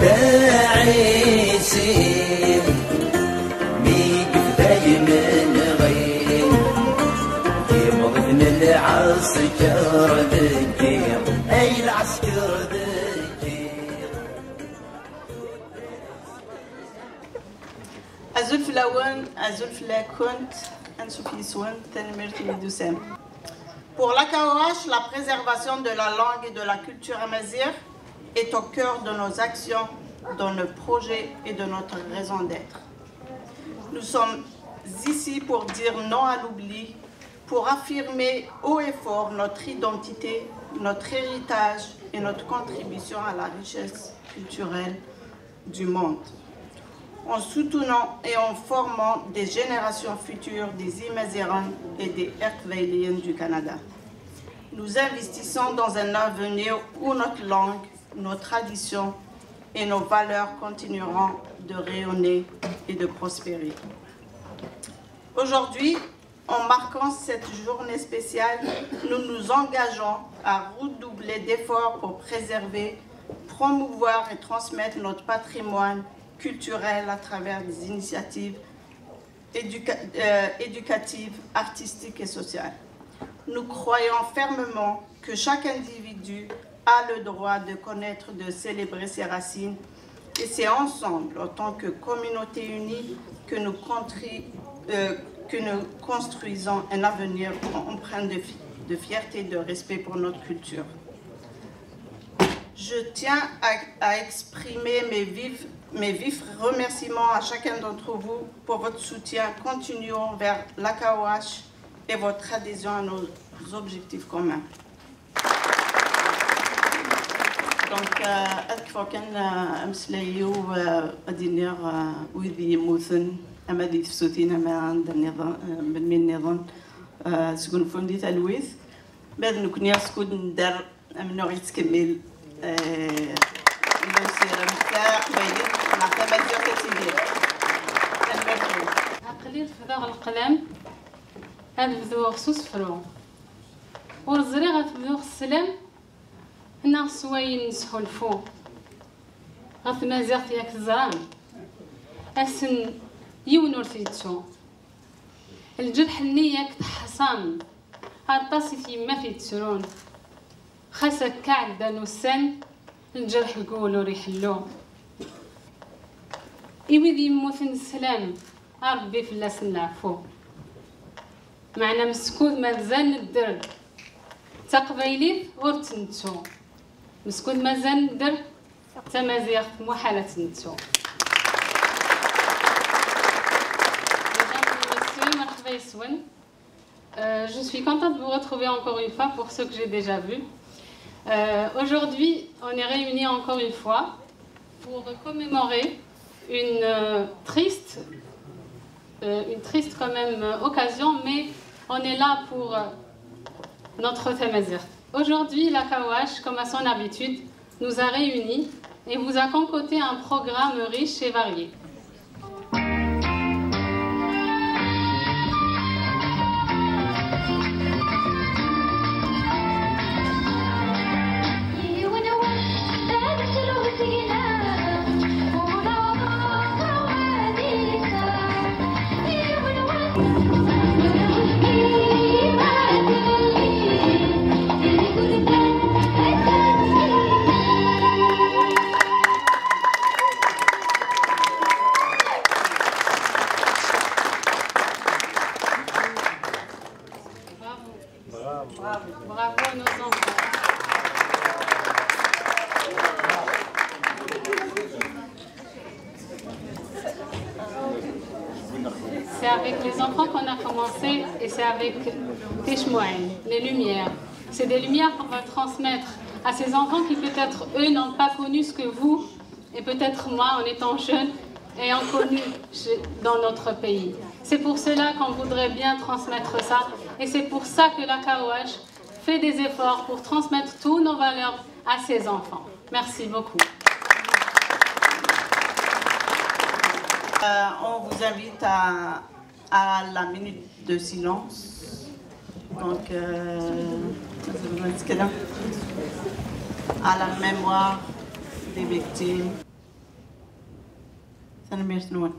داعسين ميقف دايما غير يمضن العسكر ذكير أي العسكر ذكير. أزول فلاون أزول فلاكونت أنسوفي سوان تنمرتي دوسام. Pour l'Akaouache, la préservation de la langue et de la culture amazigh est au cœur de nos actions, de nos projets et de notre raison d'être. Nous sommes ici pour dire non à l'oubli, pour affirmer haut et fort notre identité, notre héritage et notre contribution à la richesse culturelle du monde, en soutenant et en formant des générations futures des Imazighen et des Erkweiliens du Canada. Nous investissons dans un avenir où notre langue, nos traditions et nos valeurs continueront de rayonner et de prospérer. Aujourd'hui, en marquant cette journée spéciale, nous nous engageons à redoubler d'efforts pour préserver, promouvoir et transmettre notre patrimoine culturel à travers des initiatives éducatives, artistiques et sociales. Nous croyons fermement que chaque individu a le droit de connaître, de célébrer ses racines, et c'est ensemble, en tant que communauté unie, que nous construisons un avenir empreint de fierté et de respect pour notre culture. Je tiens à exprimer mes vifs remerciements à chacun d'entre vous pour votre soutien continu envers l'Akaouache et votre adhésion à nos objectifs communs. Donc, كيف كان أمسليو أدينير ويدي موثن أما دي تفسوتين أما عند النظام من نظام سكون فندي تلويث بعد نكون سكون ندر من نوع يتكمل المسيرة متاع بيدي نعتمد كثير. قليل في ذا القلم هذا ذو خصوص فرو ورزريغة في ذو السلام هنا سوين نسحو الفوق غاف مازيغ ياك الزران أسن يونور تيتشو الجرح النية كتحصان هارطاسي في ما في تسرون خاسك كعدة نوسان الجرح يقولو ريحلو إيوي ذي موثن السلام ربي فلاس نعفو معنا مسكوذ مازال ندر تقبيليت ورتنتو مسكوذ مازال ندر تمازيغ محالة نتو. Je suis contente de vous retrouver encore une fois pour ceux que j'ai déjà vus. Aujourd'hui, on est réunis encore une fois pour commémorer une triste quand même occasion, mais on est là pour notre Tamazight. Aujourd'hui, l'Akaouache, comme à son habitude, nous a réunis et vous a concocté un programme riche et varié. Bravo à nos enfants. C'est avec les enfants qu'on a commencé et c'est avec Teshmoen, les lumières. C'est des lumières qu'on va transmettre à ces enfants qui peut-être eux n'ont pas connu ce que vous et peut-être moi en étant jeune ayant connu dans notre pays. C'est pour cela qu'on voudrait bien transmettre ça et c'est pour ça que l'Akaouache fait des efforts pour transmettre toutes nos valeurs à ses enfants. Merci beaucoup. On vous invite à la minute de silence. Donc, à la mémoire des victimes. تنميرت نون.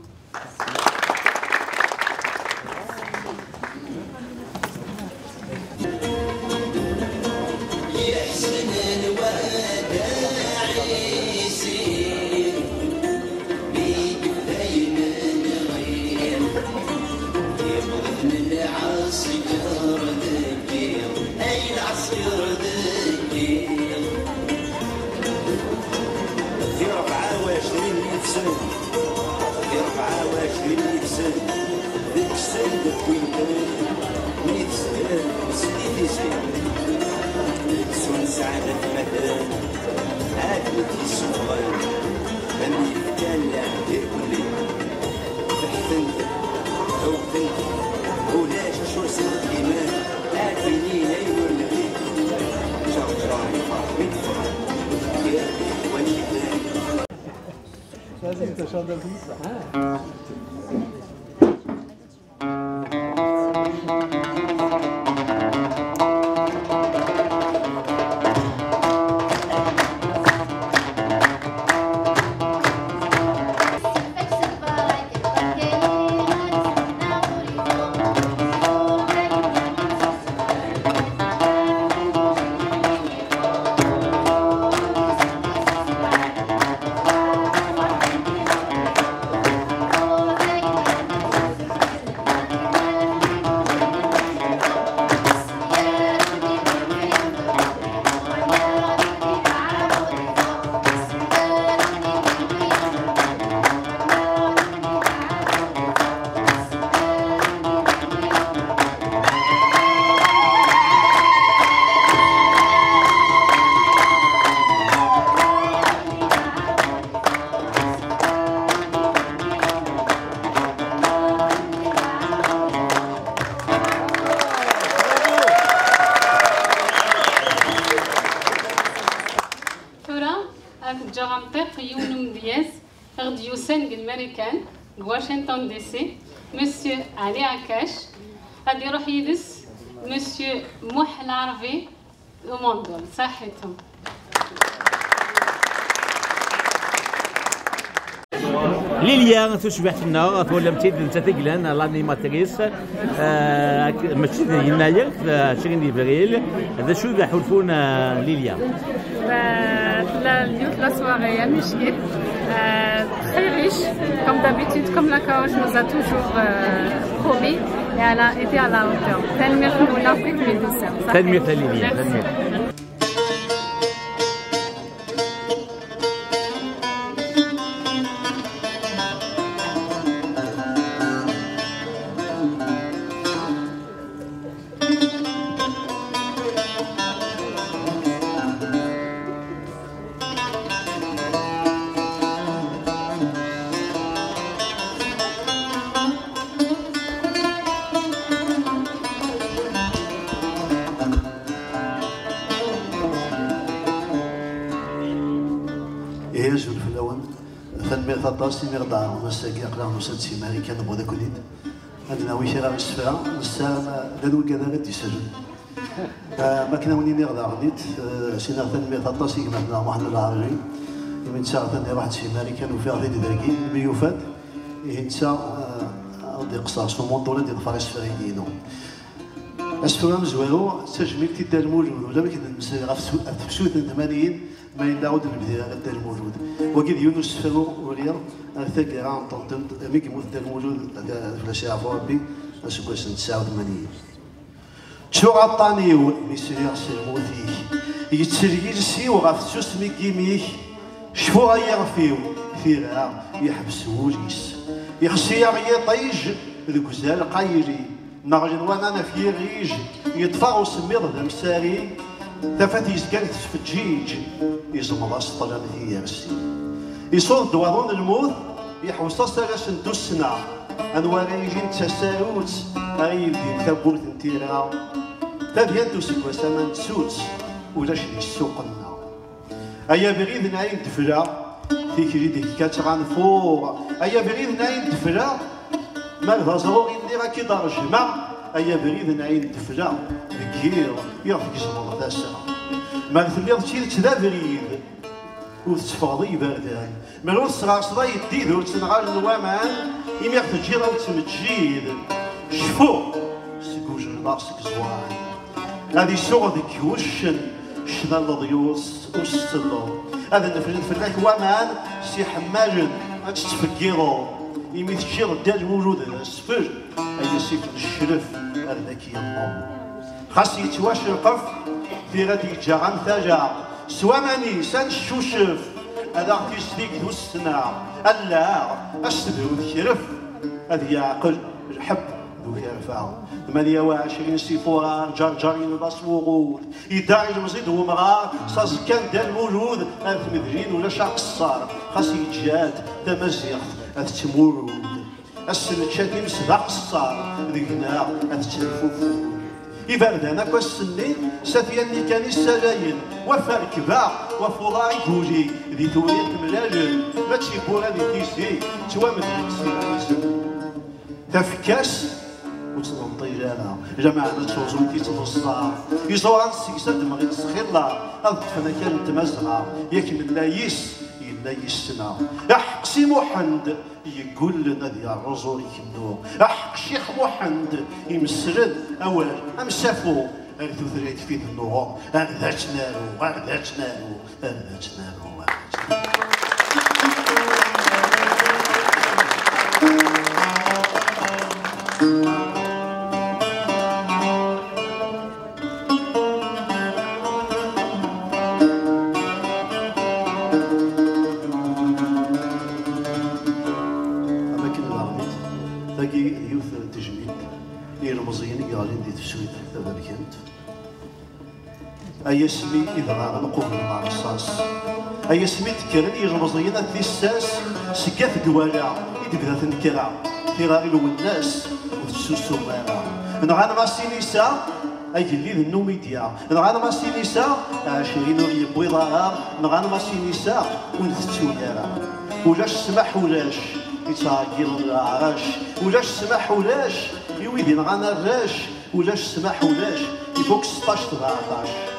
Washington DC, Monsieur Ali Akash, غادي يروح يدس Monsieur موح العربي ومنظور صحتهم. ليليا تشبه لنا تولى متيد انت تقلان لانيماتريس ماشي يناير 20 ابريل هذا شو يحولفونا ليليا اليوم لا soirée مشكل très riche comme d'habitude comme la Kaosh nous a toujours promis et elle a été à la hauteur. تنمير لافريك ميدوسا تنمير ليليا تنمير. يجول في الأول تنمير ثلاثة مير دار ونساقي أقلام نوسات سيماري كان بودا كليد عندنا ويشي راه السفرة نسا دانو كذا غادي يسجل ما كنا وني مير دار نيت سينا تنمير ثلاثة يجمعنا محمد العربي من ساعة تاني واحد سيماري كان وفيها غادي داركين ميوفات ينسى غادي قصاص ومونطولة ديال فارس فريدينو السفرة مزوالو تجميل تيدا الموجود ولا ما كنمسي غا في سوت 80 ما ينعود نبدا غدا الموجود وكيد يونس فرو وريال ثاك راه طنطنت ميك موت الموجود في الشارع ربي اسكو سنه 89 شو غطانيو ميسير سلموتي يتسريل سي وغاف سوس ميكيميك شفو غيرفيو ثيرا يحبس وجيس يخسي يطيج ذوك زال قايري نغجن وانا في ريج يطفى وسمير ذا مساري تفات يزكال تفجيج يزمض اسطلان ثيرسي يصور دوارون الموت يحوص تصرس ندوسنا انوار يجين تساروت غيلدي ثبوت نتيرا تذيان دوسك وسامان تسوت ولاش دي السوقنا ايا بغيد ناين تفلا تيكري ديك كاتغان فور ايا بغيد ناين تفلا مال ضروري ندير كي دار الجمع ايا بريد نعين تفلا بكير يعرف يزمر ذا السنه ما تليض تشيل تدا بريد وتفاضي بردان ملو صغار صدا يدي ذو تنغال الوامان إمي تجي راو تمتجيد شفو سكوج راسك زوان هذه سوغ ذيك وشن شنا الضيوس وستلو هذا نفرد فلاك وامان سي حماجن تتفكيرو إمي تجي رداد موجود السفر أي سيف الشرف هذاك يمو خاص يتواش القف في غادي يجا غنتاجا سوا ماني سان الشوشف هذا تيسديك ذو السنة ألا أستدعو الشرف هذا يعقل الحب ذو كرفا 28 سيفوران جارجارين باسوغود يدعي المزيد هو مرار صاز كان دال موجود هاد مدرين ولا شاق الصار خاص يتجاد دا مزيغ هاد تمورود السنة شادي مسباق الصار ذيكنا هاد تلفوفو يبان انا كوسني سافياني كان السلاين وفركبا وفضاعي كوجي ذي توليد ملاجل ما تشيبورا ذي تيسي توامد السياسي تفكاس وتنطي جانا جماعة تشوزويتي تنصار يزوران السيسات مغير السخيطة هاد فانا كان تمزغا ياك من لايس يسنا احق سي محمد يقول لنا ديال الرزور يكنو احق شيخ محمد يمسرد اول امسافو اردو ثريت فيه النور هكذا تنالو هكذا تنالو هكذا تنالو أي سمي إذا غاب نقوم مع الرصاص أي سمي تكرن يرمزينا في الساس سكات دوالا يدبدا تنكرا في غاري الناس وتسوسو مالا نغانا ما سينيسا أي اللي ذنو ميديا نغانا ما سينيسا 20 بويضاها نغانا ما سينيسا ونثتو يارا ولاش سمح ولاش يتعاقل العراش ولاش سمح ولاش يويدي نغانا الراش ولاش سمح ولاش يفوق 16 17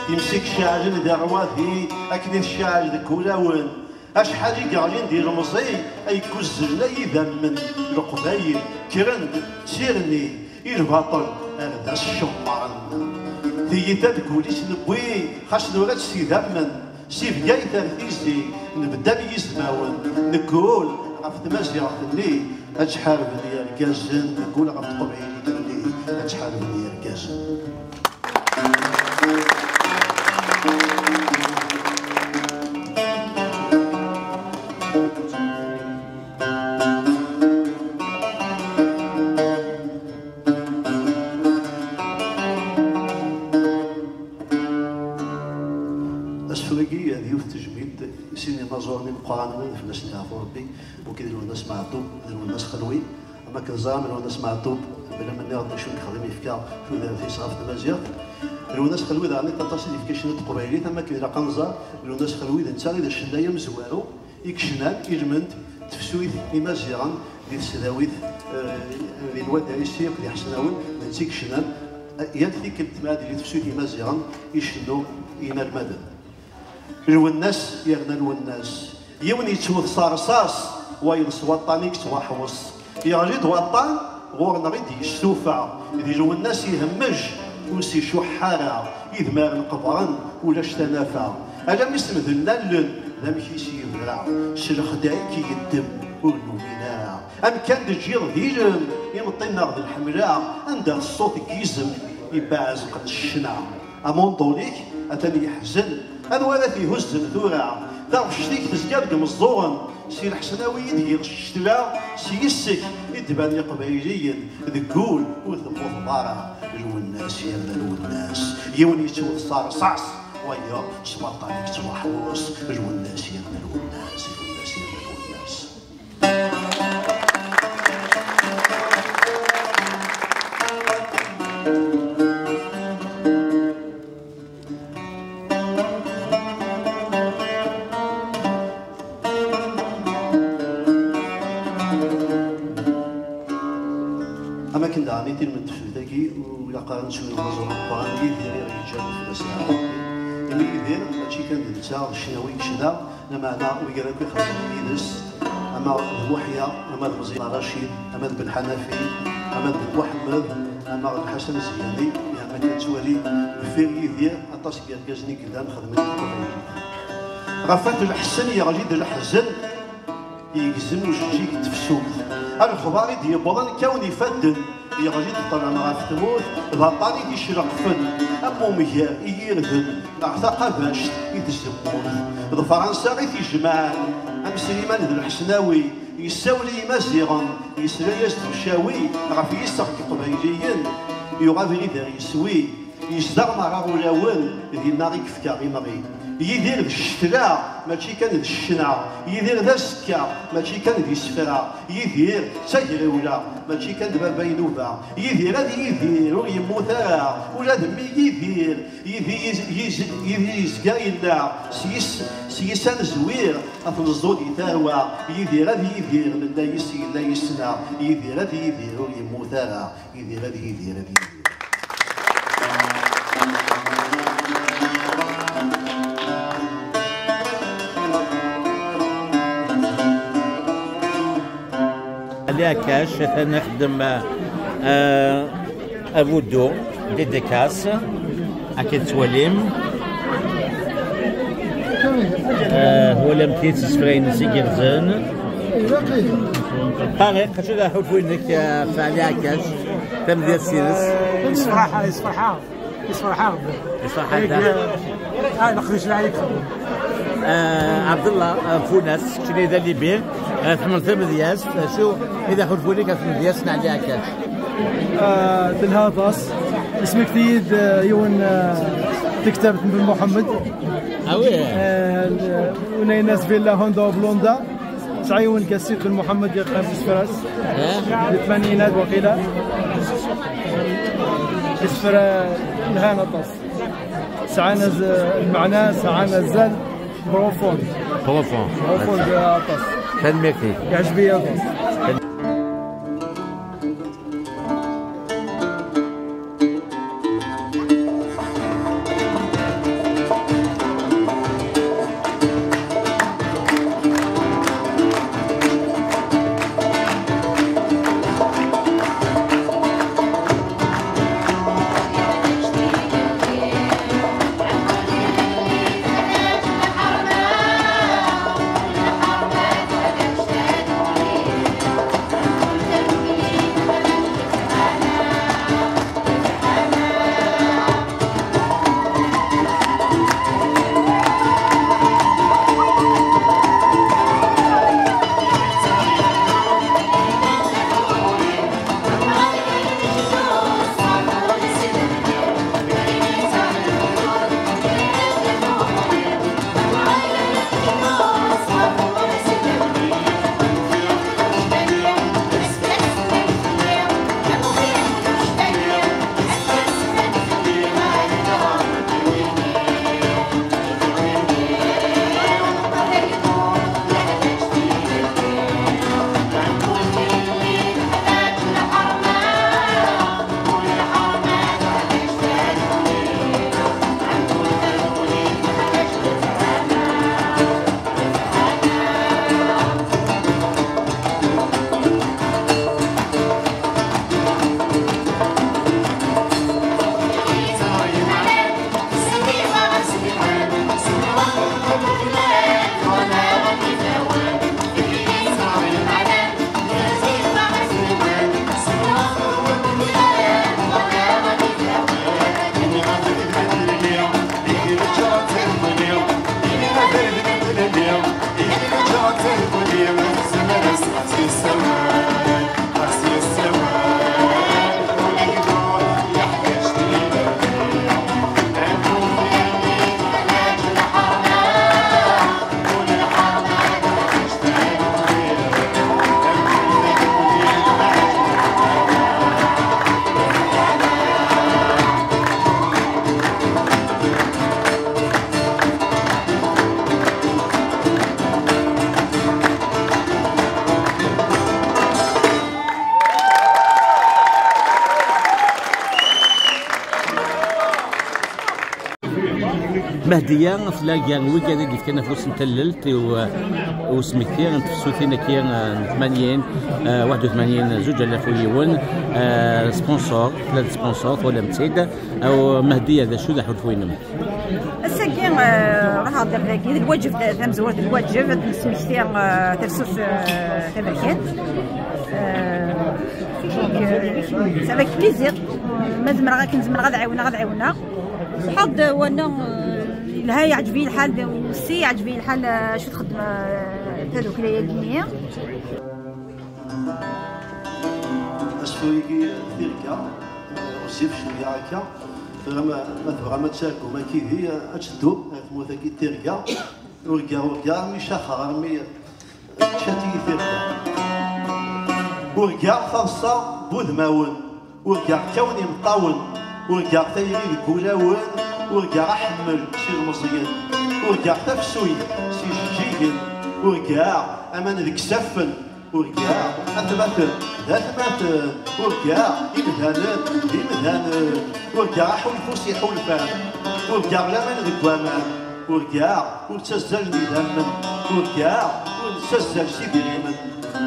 يمسك شاعر دار واثي اكن الشاعر ذاك ولاون اشحال يقالين ديال المصي اي كوزلنا يذمن القبايل كرند سيرني الباطل هذا الشمعان ثيتا تقولي نبوي خاص ولا تسيذمن سيف جاي ترثيزي نبدا بيزماون نقول غف تمازيغ لي اشحال بني الكازن نقول غف طبيعي لي اشحال بني الكازن السويقية ذيوث تجميد سينما زورني مقارنة في الناس اللي عرفوا ربي وكيديروا الناس مع الطوب يديروا الناس خلوي أما كنزام يديروا الناس مع الطوب بلا من نغطي شو نخدم يفكا شو دار في صرافة المزيغ يديروا الناس خلوي ذا تتصل يفكا شنو قبيليت أما كيدير قنزة يديروا الناس خلوي ذا نتا إذا شنايا مزوارو يكشنان يجمنت تفسويت المزيغان ديال السداويت ديال الواد السيق ديال حسناون نتيك شنان يدفي كنت ما ديال تفسويت المزيغان يشنو إلى المدن الوناس يغنى الوناس يوني تشوف صارصاص ويلص وطانيك توحوص يغليد وطان غورنا غير يشتوفع يدي الوناس يهمج وسي شحارة يدمار القبران ولا شتنافع ألا مسم ذلال لا مكيسي يبرع شرخ دايكي يدم ولوينا أم كان دجير ديجم يمطي النار الحمراء عند الصوت كيزم يبعز قد الشنع أمون طوليك أتاني يحزن هذا ولا فيه هز الذورع ذا شتيك تزكاد مصدورا سي الحسناوي يدير الشتلا سي يسك يدبان قبيليا ذكول وثقوف ضارع جو الناس يا الناس يوني تشوف صار صعص ويا سبطانيك توحوص جو الناس يا الناس الناس يا الناس أماكن دعاني تير من تفلتاكي ولا قارن شوية نظر القرآن يدير رجال في الناس العربي اللي يدير هادشي كان نتا الشناوي كشدا معنا ويقرا كيخدم يدس اما المحيا اما المزيد رشيد اما بن حنفي اما بن محمد اما الحسن الزيادي يعني كتولي في يدير اطاس كيركزني قدام خدمت غفات الحسن يا غادي الحزن يجزم وجيجي تفسوق الخباري ديال بولان كون يفدن يا غادي طبعا ما غاف تموت الهطاني تيشرق فن امو مهيار يرهن اعتقى باش يتزمون فرنسا غي تيجمع ام سليمان ذو الحسناوي يساولي مازيغا يسلا يستشاوي غاف يسق قبيليين يغادي غير يسوي يصدر مع غولاون ديال ناري كفكا غي يدير الشتلا ماشي كان الشنع يدير ذا السكا ماشي كان ذي السفرة يدير سيري ولا ماشي كان دابا بينوبا يدير هذا يدير ويموت ولا دمي يدير يزكا إلا سيسان زوير أفنزود يتاوى يدير هذا يدير من لا يسي لا يسنع يدير هذا يدير ويموت يدير هذا يدير عليها كاش نخدم ابودو ديديكاس اكيد تواليم هو لم تيتسفرين سيجرزن باغي قشو ذا حوت وينك فعليها كاش تم ديال السيرس يصفرحا نخرج عليك عبد الله فوناس شنو ذا اللي بيه ثمن دياس شو اذا حلفوا لك ثمن دياس نعليها كاش بالهاطاس اسمك تيد يون تكتب بن محمد اوي وناي ناس فيلا هوندا وبلوندا تعيون كاسيق بن محمد يا خمس فراس الثمانينات وقيلا اسفر الهانطاس سعانا المعنى سعانا الزل بروفون بالهاطاس تنميكي يعجبني هذا مهديه فلاكيا الويكا اللي كان في وسط تللت وسميتي نتفسوتينا كي 80 81 2000 ويون سبونسور 3 سبونسور ولا متسيد او مهديه ذا شو ذا حرفوينم الساكين راه هذا الواجب تاع مزور الواجب نسميتي ترسوس تبركات سافيك بليزير مازال غا عاونا حظ وانا لها يعجبني الحال والسي يعجبني الحال شو تخدم هذوك الليالي اسفويكي تيركا وسيف شويه هكا ما تشاركوا ما كيفي تشدوا تموت كي تيركا وركا مي شاخه مي شاتي تيركا وركا خاصه بوذماون وركا كوني مطاون وركا تايري الكولاون وركا حمل سي المصريين وركا تفسوي سي جيجن وركا امان ذيك سفن وركا اثبت وركا يمدهن وركا حلفو سي حلفان وركا لمن ذيك وامان وركا ونتسزل ديدامن وركا ونتسزل سي بريمن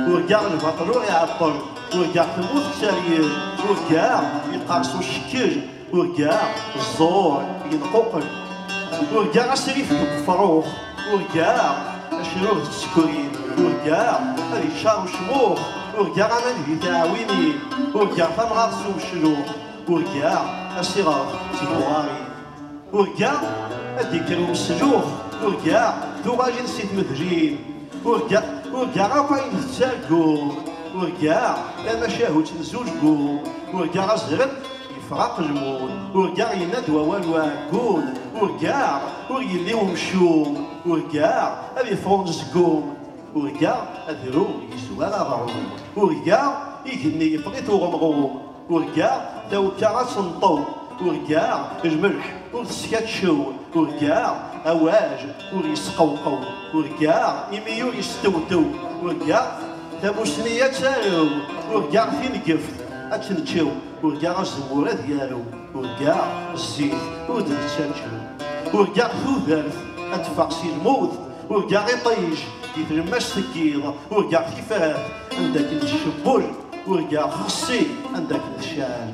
وركا البطل يعطل وركا تموت سرير وركا يقارسو الشكل وركا الزور ينقوقل وركا السريف الفروخ وركا الشروط السكرين وركا الشار وشموخ وركا غامان في تعاويني وركا فمغارسو الشلوخ وركا الصغار سيبوغاري وركا الديكرو السجوخ وركا ثوغاجين سيت مدجين وركا غاكاين تساقو وركا المشاهد نزوجكو وركا غزرن يفرق المون وركا يندوى والواكون وركا ويلي ومشوم وركا هذي فرونزكوم وركا هذيرو يسوى رابعوم وركا يكني يفريت وغمغوم وركا توكا غاسنطو وركا الملح ورتسكاتشو وركا اواج وريسقوقو وركا يميو يستوتو وركا تابوسنية تارو وركا فين قفت اتنتشو وركا الزمورة ديالو وركا الزيت ودرتشاتشو وركا ثوثالث اتفاقسي الموت وركا يطيش يتلمس ثقيل وركا كيفات عندك الشبول وركا خصي عندك الشال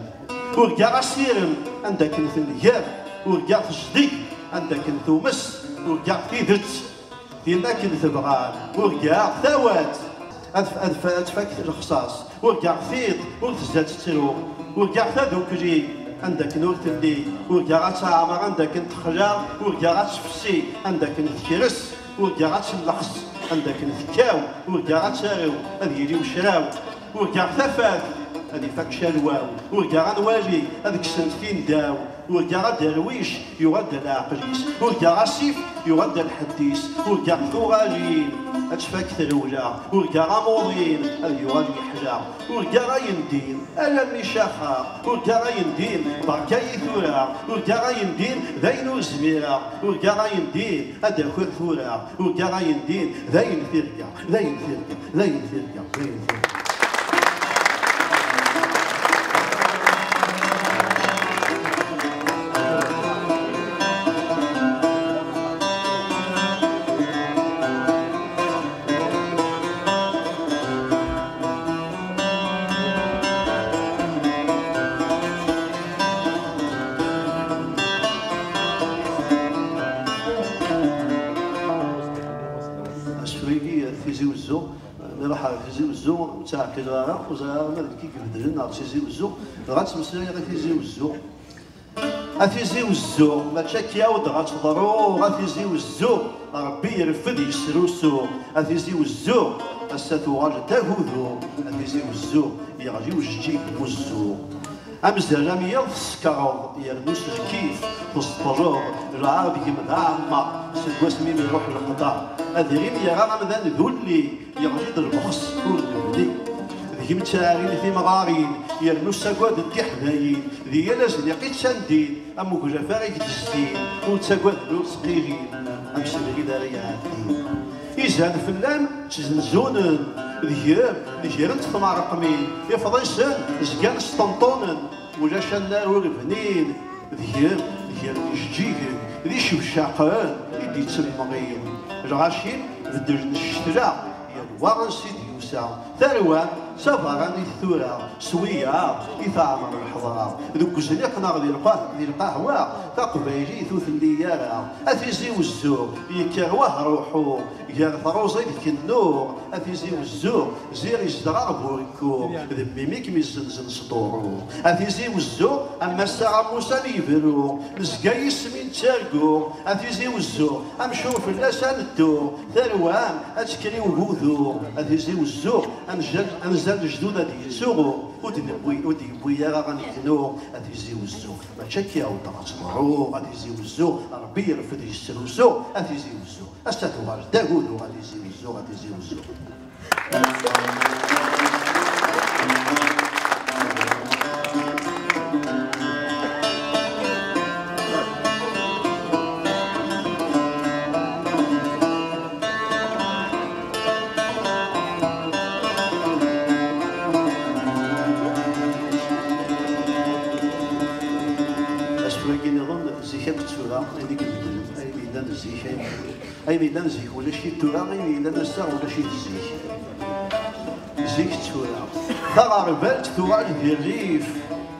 وركا غسيرم عندك الثنياب وركا تجدي عندك الثومس وركا تيدت ديالك الثبغان وركا ثوات أدفك الخصاص وركا ثيط وتزاد تترو وركا ثذوكري عندك نور تلي وركا غتعمر عندك تخجر وركا غتفسي عندك تكرس وركا غتشلخص عندك نثكاو وركا غتسارو هذه يلي وشراو وركا ثفات هذه فك شالواو وركا غنواجي هذيك السنت فين داو وركا غدرويش يغدى العقليس وركا غسيف يغدى الحديث وركا ثوغاجين اتفاك ثروجا وركا غاموضين هذه يغادي حجا وركا غايندين ألمي شاخا وركا غايندين بركاي ثورا وركا غايندين ذاين زميرا وركا غايندين هذا خوير ثورا وركا غايندين ذاين ثركا ذاين ثركا ذاين ثركا ذاين ثركا تاع كدارا وزا مالكي كيف درنا تيزي وزو غاتمسلا غاتيزي وزو غاتيزي وزو ما تشاكياود غاتضرو غاتيزي وزو ربي يرفد يسروسو غاتيزي وزو الساتو غاج تاهوذو غاتيزي وزو يغجي وجيك وزو امزال امير السكر يرنوس الكيف تصطجور العربي مدعمة سكواس ميم يروح للقطار هذه غير يغا مدان ذولي يغجي البخص والذولي ذي متشاغين في مغارين يرنوس سكواد التحذاين ذي يلاس لقيت سندين امو كجافاري كتسدين وتسكواد دور سقيرين امسل غدارياتين إذا فلان تزنزونن ذيرن تطمع رقمين يفضيسن زكان سطنطونن ولا شنار ورفنين ذير يجيهن ذي شبشاقان يدي تسمغين الغاشين بدل الشتلا يلوغن سيدي يوسع ثروان سفراني الثورة سوية يثامر الحضارة ذوك زنيقنا ذي القهوة تقبيلي ثوث الليالة أثيزي والزور يكروه روحو يا ثروزي ذيك النور أثيزي والزور زير يزدغر بوريكو ذمي ميك ميزنزن صدورو أثيزي والزور أما الساعة موسى ليفرو نسقا يسمين تارقو أثيزي والزور أمشوف اللسان الدور ثروان أتكري وهوذو أثيزي والزور أنزل جدودة دي يسوغو ودي بويا غاني كنو أثيزي والزور ما تشكي أو تغصبعو أثيزي والزور ربي يرفض يستلوسو أثيزي والزور أستاذ وارد داغودو أثيزي والزور أثيزي والزور أي ميدان زيك ولا شي تورا أي ميدان الساعة ولا شي تزيك زيك تورا ثغر بالت تورا ديال الريف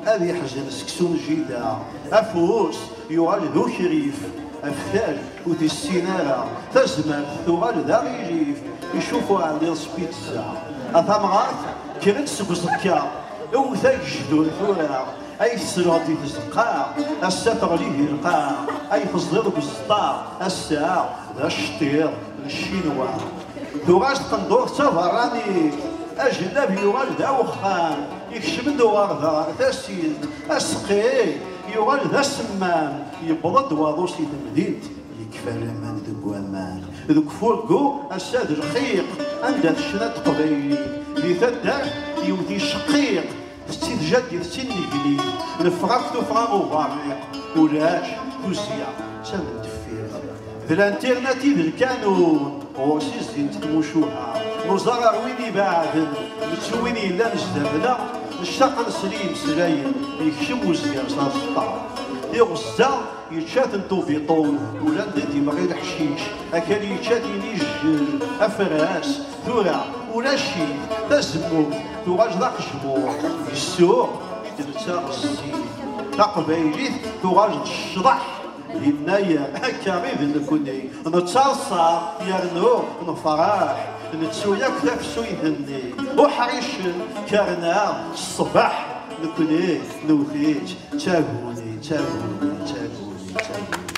هذه حزن سكسون جيدا أفوس يوغال ذو شريف أفتال ودي السينارة تزمر ثوغال ذا غيريف يشوفوا عندي السبيتزا أثامغات كرنت سكوزكا وثا يجدون ثورا أي سرعتي تزقا الساتر ليه القاع أي تصدر بالسطار الساعة ذا الشطير الشينوا ثوغاش تقندور سفراني أجنبي يوغال ذا وخان يكشم دوار ذا ثاسين أسقي يوغال ذا سمان يبضد واضوسي تمدينت يكفى لمن ذو أمان ذوك فوقو الساد الخيق عندها الشنات قبيلي ذي ثداح يودي شقيق ستين جدي ستين نقلي نفرق تفرق وغارق ولاش توسيا سامن تفير ذا الانترناتيف الكانون وسيزين تتموشوها نزار ويني بعد متسويني لا نجدبنا الشاق نسليم سلايم يكشم وزير صار سطار يغزا يتشات انتو في طول ولا ندي مغير الحشيش اكل يتشات ينيجل افراس ثورة ولا شي تزمو ثوراج ذاك الجمهور السوق يتلتا الزين تقبيليت ثوراج الشضح للنايا هكا غير نكوني نتصاصى يرنو نفرح نتسويا كذا في سويدني وحريش كارنا الصباح نكوني نوثيت تاغوني تاغوني تاغوني تاغوني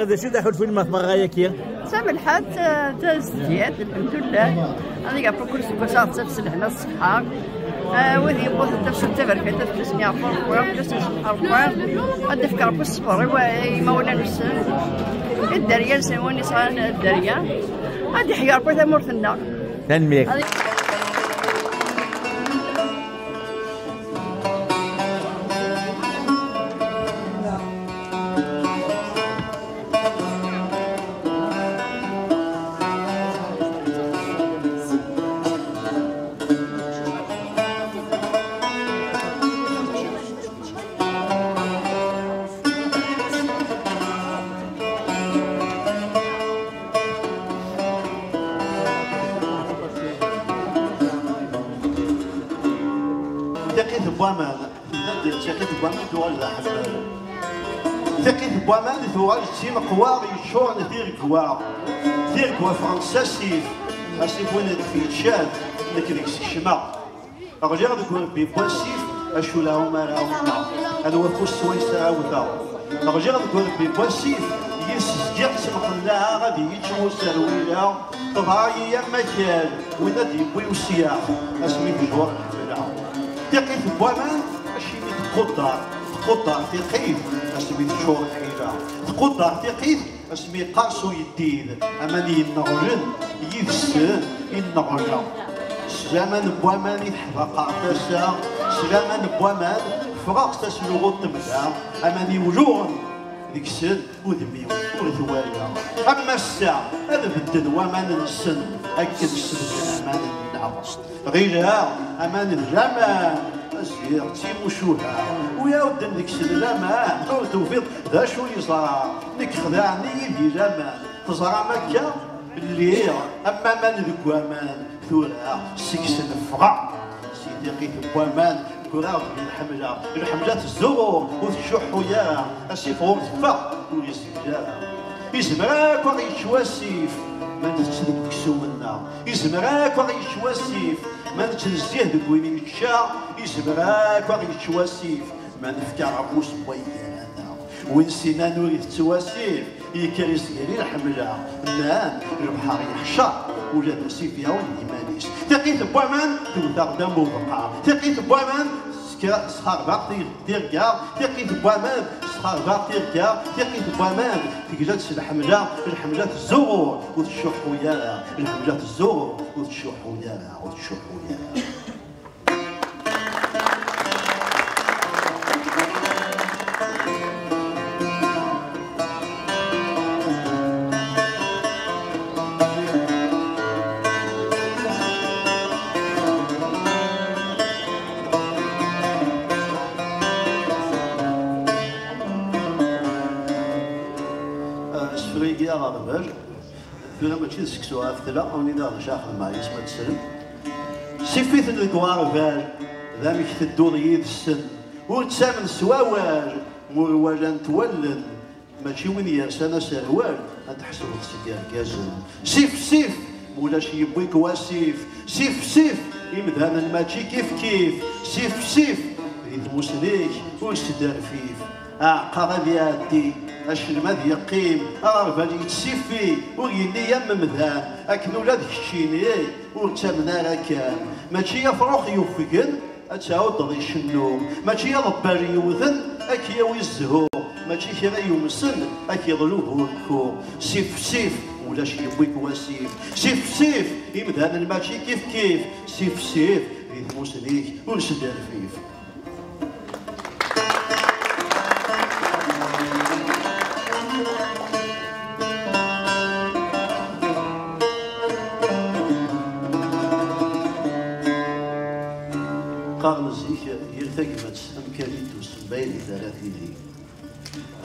هذا شو دخل في المطبخ غايك؟ سامحات تزديات الحمد لله. أنا قاعد كل شيء بشار تفسد هنا الصحة. وذي يبغى تفسد تبرك تفسد يا فرق تفسد الحرق. قد فكر بالصبر ويمونا نفسه. الدريا سووني صار الدريا. هذه حيار بيت مرثنا. تنميك. ثقيت بوامان ثقيت بوامان ثوال حمال ثقيت بوامان ثوال تيم قوار يشور ثير كوا فرنسا سيف وين في تشاد لك ديك الشمع رجع ذوك بيبوا سيف اشو لا هما هذا هو فوس سويسرا وتا رجع ذوك بيبوا سيف يسجع سمقنا غادي يتشمو سرويلا طبعا هي مكان وين غادي يبوي وسياح اسمي بجوار تقيت بوامان اشي تقدر تقيت اسمي تشور الحيله تقدر تقيت اسمي قاسو يديد اماني النغلن يفسد النغلن سلامان بوامان يتحرق عطاسا سلامان بوامان فراغ تسلو غطمدا اماني وجوهن ديك السن ودمي ورثواليا اما الساعه هذا بدل وامان السن اكد السن امان النعم غيرها امان الجمال الزير تيموشوها ويا ودن ديك السن جمال او توفيق ذا شو يصرى نك خدعني يدي جمال تزرع مكه بالليل اما مان ذك وامان ثورة سكسن فقع سيدي قيت بوامان كراو الحملة الزور وتشح ويا السيفور تفا ويسجا يزمراك وغيشواسيف ما نتسلك سومنا يزمراك وغيشواسيف ما نتنزيه دك وين يتشا يزمراك وغيشواسيف ما نفكر عبوس بويانا ونسينا نوري التواسيف يكريس لي الحملة نان البحر يحشر ولا نسيف يا ولدي مانيش تقيت بوامان توثق دم وبقع تقيت بوامان صخار باقي تيركا تقيت بوامان صخار باقي تيركا تقيت بوامان تجلد الحملة الزور وتشح وياها الحملة الزور وتشح وياها سفريقيا غرباج فيها ماشي سكسوها فتلا او نيدا شاخذ معي اسمها تسلم سيفيت الكوارفاج ذا ميك تدور يد السن وتسامن سواواج مرواجا تولد ماشي وين يرسانا سروال تحسب تسدير كازن سيف مولاش يبويك واسيف سيف يمدهن ماشي كيف سيف ريت موسليك ويسدار فيف قرب يادي الشلماد يقيم راه يتسيفي ويلي يم مذهان اكن ولاد كشيني وتمنا لك ماشي يفرخ يوفقن اتعاود ضغي شنو ماشي يضبر يوذن اكي ويزهو ماشي كذا يمسن اكي يضلوه الكو سيف ولا شي يبويك واسيف سيف يمدهن الماشي كيف سيف ريت موسليك ونسد الفيف قارن الزيك يرتقمت امكانيتوس بايني ثلاثيني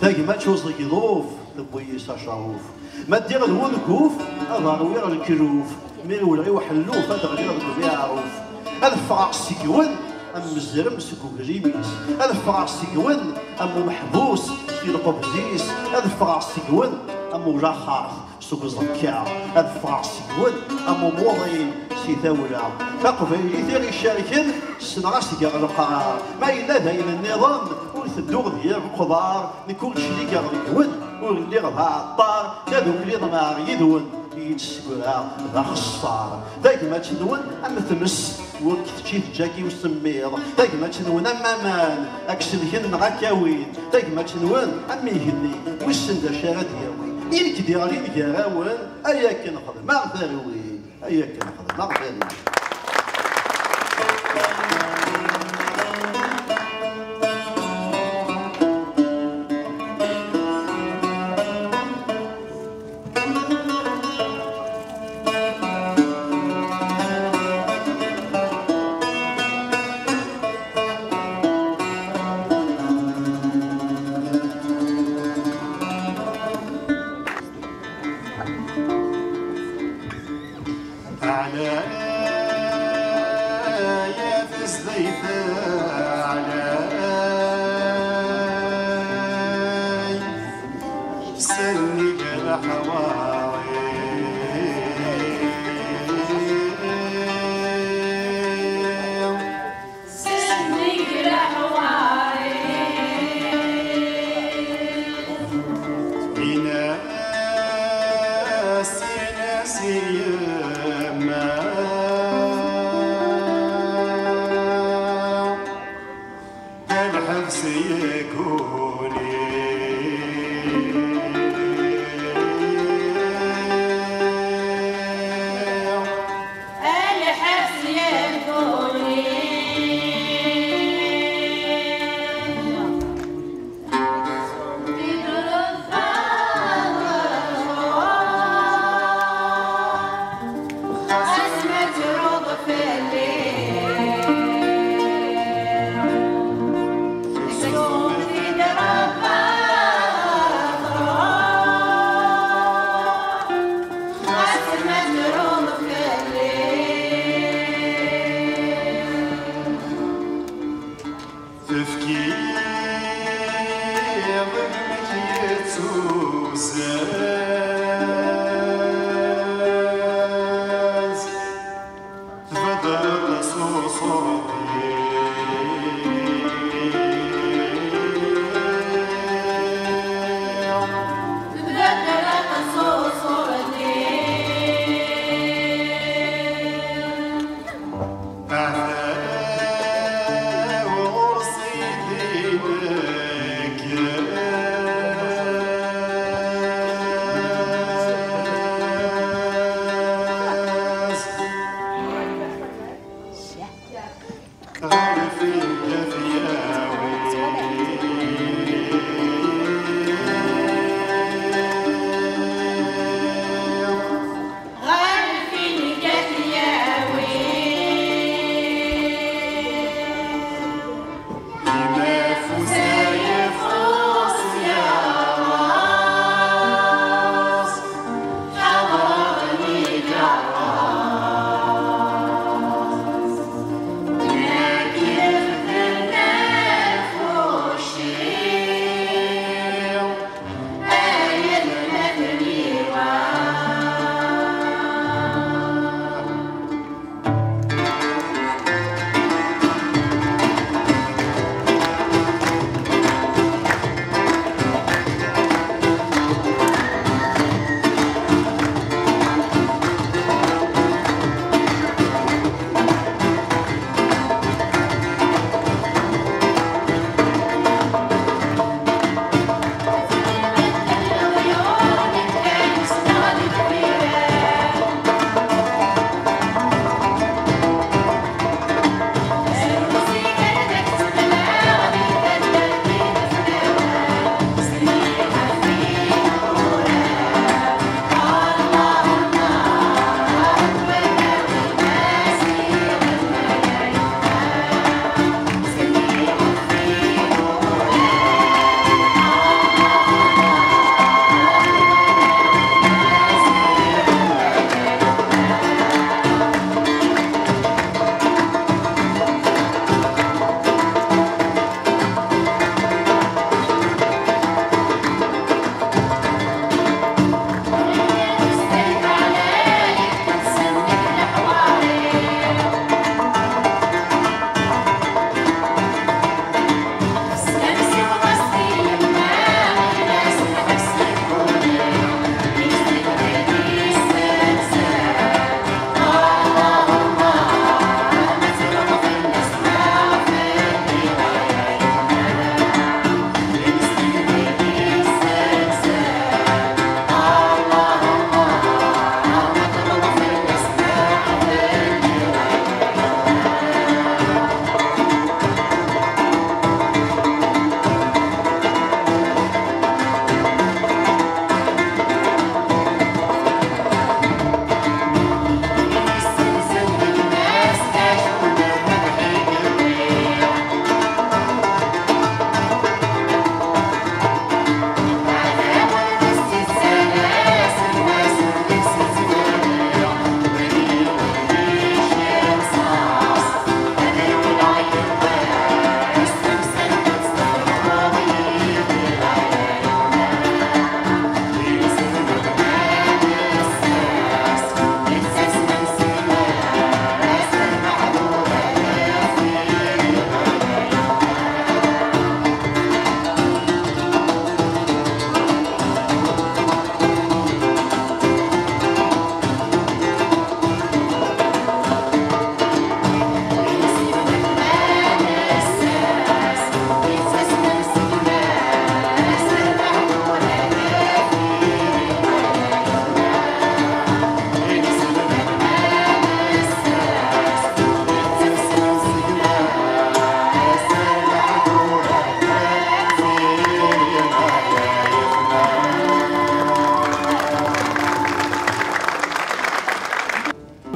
تاقمت وصلك يضوف تبوي ساشاروف ما دير الولكوف اظهر وير الكروف مير ولا يوحلوف هذا غير يعرف هذا فراغ سيكون ام الزرم سكو ريميس هذا فراغ سيكون ام محبوس في القبزيس هذا فراغ سيكون ام جاخاف سوق زكا هذا فراغ سيكون ام موضين سي ثولا تقبل يثير الشاركين السنغاسي قال القرار ما إلا ذاين النظام تدوغ ديال الخضار نكون شريك غيكون ولي غا عطار كادوك لي ضماغ يدون يتسكرا غا خصار دايك ما تنون اما تمس ولك جاكي وسميض دايك ما تنون اما مان اكسلهن غا كاوين دايك ما تنون اما يهني وسن دا شارد ياوي يلك ديالي دياراون ايا كنخدم ما غداروي ايا كنخدم ما غداروي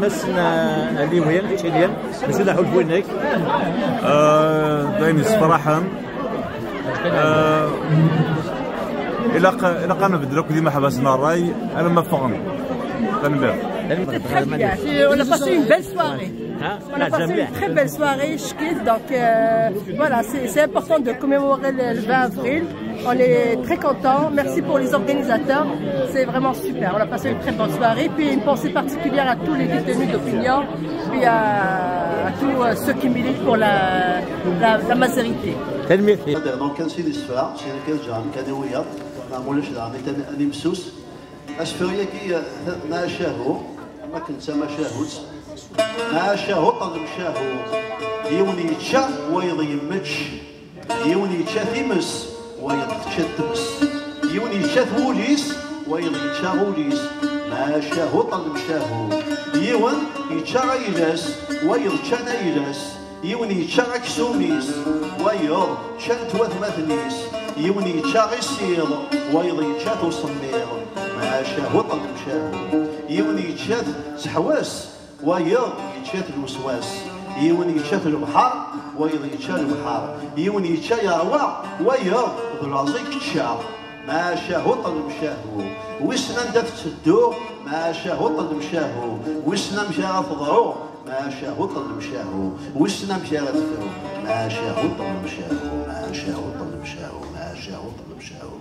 فاسنا اللي وين تشيليان بس لا حول وينك دايني صراحه إلا قانا بدروك ديما حبسنا الراي أنا ما فهمت. On a passé une belle soirée. On a passé une très belle soirée, Chkit. Donc voilà, c'est important de commémorer le 20 avril. On est très contents. Merci pour les organisateurs. C'est vraiment super. On a passé une très bonne soirée. Puis une pensée particulière à tous les détenus d'opinion, puis à tous ceux qui militent pour la mazérité. أسفريكي ما شاهو ما كنت ما شاهوت ما شاهو طلب شاهو يوني تشا ويضي متش يوني تشا ثمس ويضي تشا تمس يوني تشا ثوليس ويضي تشا غوليس ما شاهو طلب شاهو يون يتشا غيلاس ويضي تشا نايلاس يوني تشا غكسوميس ويض تشا توثمثنيس يوني تشا غيسير ويضي تشا توصمير ما شاهو طلب شاهو يوني يتشاف سحواس ويض يتشاف الوسواس يوني يتشاف البحر ويض يتشاف البحر يوني يتشا يروع ويض ذرازيك تشا ما شاهو طلب شاهو وسنا ندفت الدو ما شاهو طلب شاهو وسنا مشى غتضرو ما شاهو طلب شاهو وسنا مشى غتفرو ما شاهو طلب شاهو ما شاهو طلب شاهو ما شاهو طلب شاهو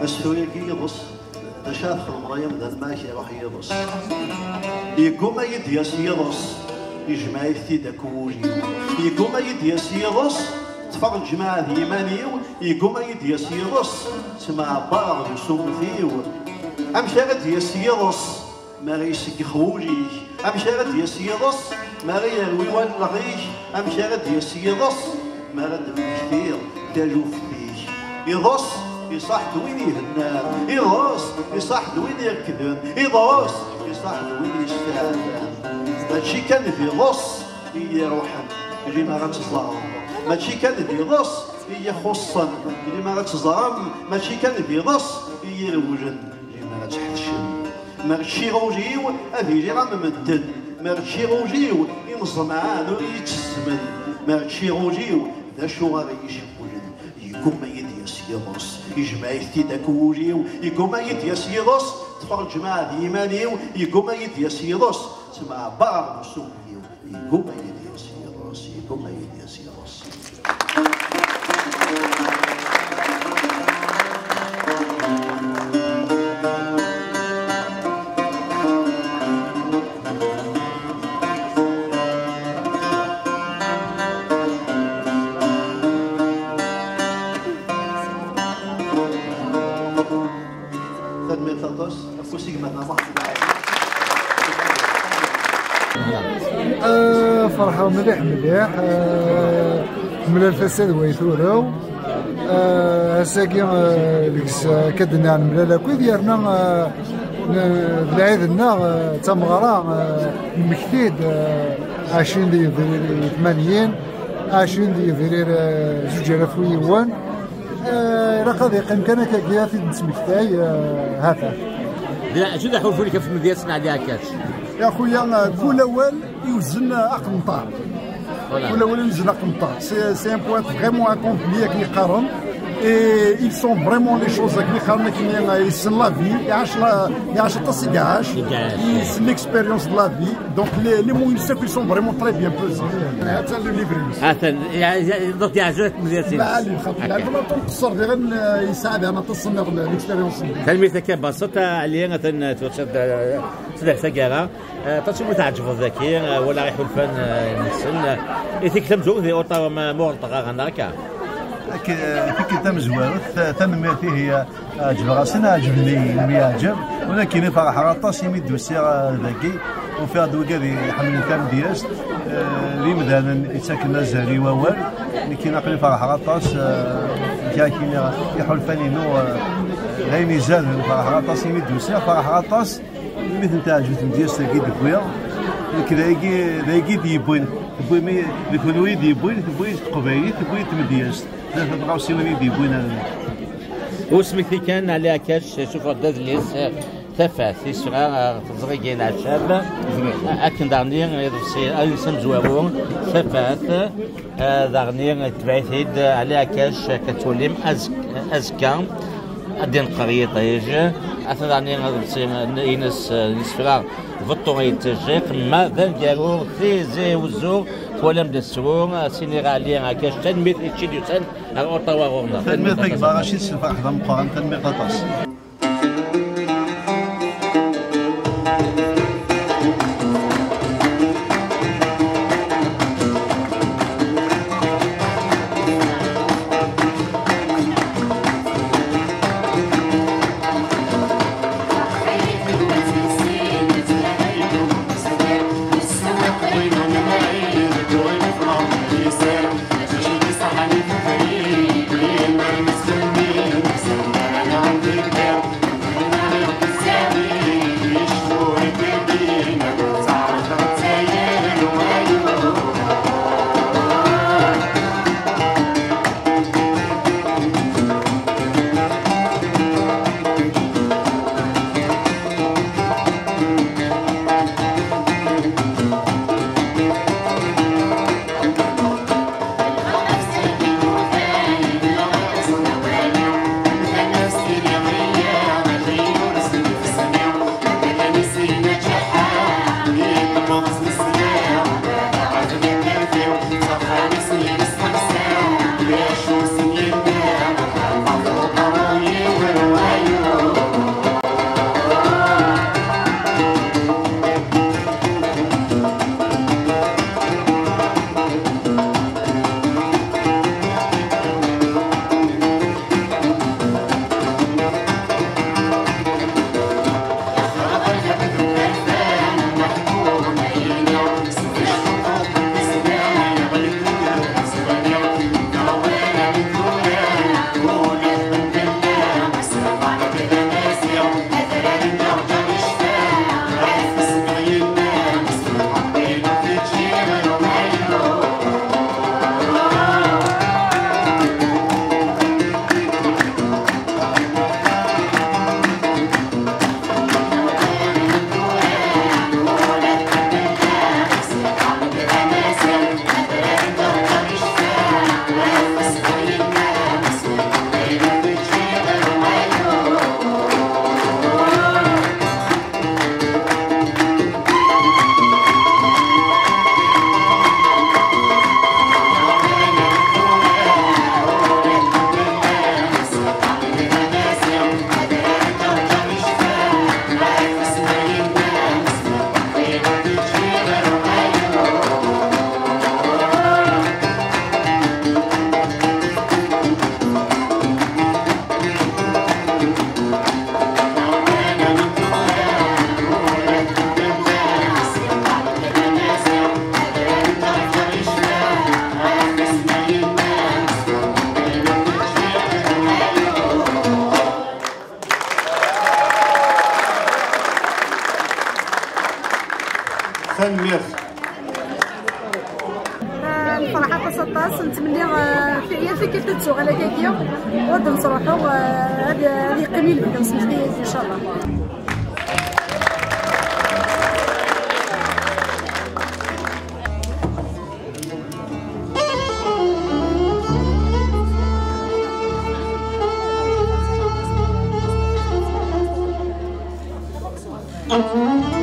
مسؤوليكي يبص تشاف المرايا من الماشي راح يبص يقوم يديس يبص يجمع يثيد كوجي يقوم يديس يبص تفرج الجماعة اليمانية يقوم يديس يبص سمع بعض وسومثيو امشي غد يبص ما غيسك خوجي امشي غد يبص ما غيروي والغيش امشي غد يبص ما غد كثير تاجو فيه يبص يصح دوين يهنا يضوس يصح دوين يركضن يضوس يصح دوين يستهان ماشي كان في ضص هي روحا اللي ما غتظلم ماشي كان في ضص هي خصا اللي ما غتظلم ماشي كان في ضص هي الوجن اللي ما غتحتشم ماشي روجيو افيجي غممدن ماشي روجيو ينظم عانو يتسمن ماشي روجيو ذا شو غيش وجن يقوم يديس يضص يجمع يثيدك وجيو يقوم يديس يضص تفرج جماعة إيمانيو يقوم يديس يضص سمع بعض وسوميو يقوم يديس يضص يقوم يديس يضص فرحة مليح من الفساد ويثورو هساكي ديكس كدنا نملا لاكوي ديالنا العيدنا تمغرا مكتيد 20 ديال 80 20 ديال 2001 راه قد يقيم كان كاكيا في نسمكتاي هذا لا شنو حولوا لك في المدينه صنع ليها كاش يا خويا كل اول يوزن اقنطار كل اول يوزن اقنطار سي ان بوان فريمون اكومبلي كي يقارن et ils sont vraiment les choses qui sont la vie, il y a c'est l'expérience de la vie, donc les mots ils sont vraiment très bien pesés. C'est le livre. donc يعجبك مزيان لا لا تصور غير يساعد انا تصنع الاكسبيريونس. كلمتك بسيطه عليا تشد سكاره تشوف تعجب الذكي ولا يحول فن نسن يتكلم زوج اوطا مورطه غناكا كي تمزوار تنميتي هي عجبها عجبني ويعجب ولكن فرح غطاس يمد السير ذكي وفي هذا الوقت يحمل كام دياس لي مدانا يتساكن زهري ووال كي ناقلين فرح غطاس كي يحول فانينو غيني زاد فرح غطاس يمدوسيا فرح غطاس مثل تاع جوج مدياس تاكي دبويا كذا ديبوين تبوي لكونوي ديبوين تبوي قبايلي تبوي تمدياس بغاو سيوني ديبوين وسميتي كان عليها كاش شوف هذا ليس ثفات يسرى تزريقين عشاب اكن دارني يدرسي الانسان زوارون ثفات دارني تبعثيد عليها كاش كتوليم ازكا الدين قريه طيج اثناني يدرسي ينس نسفرا فطو يتجيق ما ذا ديالو زي وزو ولم دسرون سينيغاليا كاش تنميت اتشيديوسان اوطاوا غورنا تنميت طيب باغاشي الفرح ذا مقارنه تنميت طاس الفرحة تسطاس نتمنى في كيف تتسوق على كاكيا ودن نصرحوا هذه قليل بدا مسمية ان شاء الله. Mm-hmm.